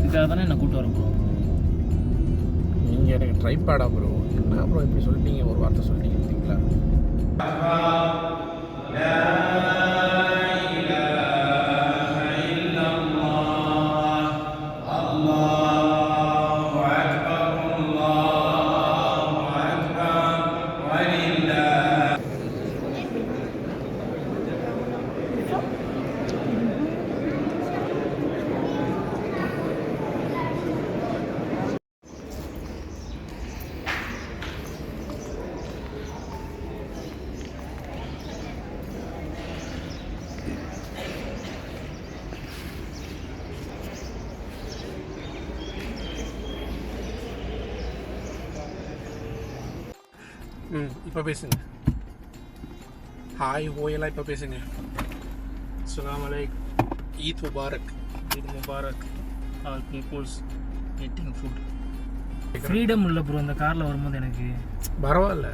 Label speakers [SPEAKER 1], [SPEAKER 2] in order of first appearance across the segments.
[SPEAKER 1] இதுக்காக தானே என்ன கூப்பிட்டு வர ப்ரோ.
[SPEAKER 2] நீங்கள் எனக்கு ட்ரைபேடா ப்ரோ? என்ன ப்ரோ இப்படி சொல்லிட்டீங்க, ஒரு வார்த்தை சொல்லிட்டீங்க பார்த்தீங்களா? இப்போ பேசுங்க. ஹாய் ஹோயெல்லாம் இப்போ பேசுங்க.
[SPEAKER 1] அஸ்ஸலாமு அலைக்கும்.
[SPEAKER 2] ஈத் முபாரக்.
[SPEAKER 1] ஈத் முபாரக். All peoples eating food. Freedom இல்லை ப்ரோ இந்த காரில் வரும்போது. எனக்கு
[SPEAKER 2] பரவாயில்ல,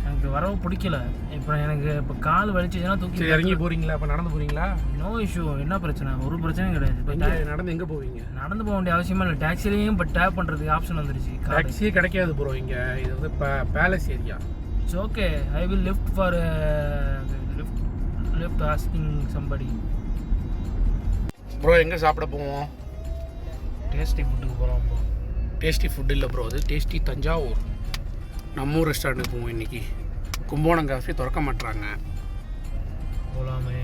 [SPEAKER 1] எனக்கு வரவு பிடிக்கல. இப்போ எனக்கு இப்போ கால் வலிச்சுன்னா தூக்கி
[SPEAKER 2] இறங்கி போகிறீங்களா? இப்போ நடந்து போகிறீங்களா?
[SPEAKER 1] No issue. என்ன பிரச்சனை? ஒரு பிரச்சனையும் கிடையாது. இப்போ
[SPEAKER 2] நடந்து எங்கே போவீங்க?
[SPEAKER 1] நடந்து போக வேண்டிய அவசியமே இல்லை. டாக்ஸிலையும் இப்போ டேப் பண்ணுறதுக்கு ஆப்ஷன் வந்துருச்சு.
[SPEAKER 2] டாக்ஸியே கிடைக்காது ப்ரோ இங்கே. இது வந்து palace area.
[SPEAKER 1] It's okay. I will lift for lift asking somebody.
[SPEAKER 2] Bro எங்கே சாப்பிட போவோம்?
[SPEAKER 1] டேஸ்டி ஃபுட்டுக்கு போகிறோம் ப்ரோ.
[SPEAKER 2] டேஸ்டி ஃபுட் இல்லை ப்ரோ, அது டேஸ்டி தஞ்சாவூர். நம்ம ஊர் ரெஸ்டாரண்ட்டுக்கு போவோம் இன்றைக்கி. கும்போணம் காஃபி திறக்க மாட்டுறாங்க.
[SPEAKER 1] போகலாமே.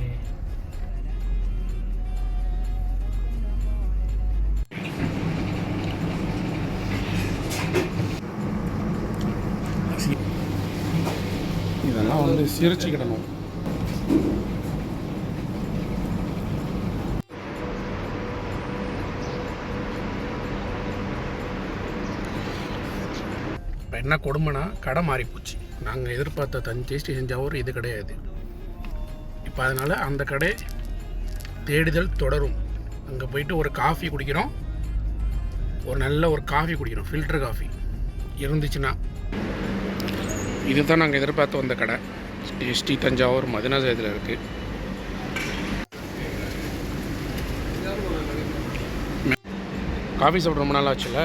[SPEAKER 2] இதெல்லாம் வந்து சிரிச்சுக்கிடணும். இப்போ என்ன கொடுமைனா கடை மாறி போச்சு. நாங்கள் எதிர்பார்த்த டேஸ்டி தஞ்சாவூர் இது கிடையாது. இப்போ அதனால் அந்த கடை தேடுதல் தொடரும். அங்கே போயிட்டு ஒரு காஃபி குடிக்கிறோம், ஒரு நல்ல ஒரு காஃபி குடிக்கிறோம், ஃபில்டர் காஃபி இருந்துச்சுன்னா. இதுதான் நாங்கள் எதிர்பார்த்து வந்த கடை. டேஸ்டி தஞ்சாவூர் மதினா சாயத்தில் இருக்குது. காஃபி சாப்பிட ரொம்ப நாள் ஆச்சுல்ல.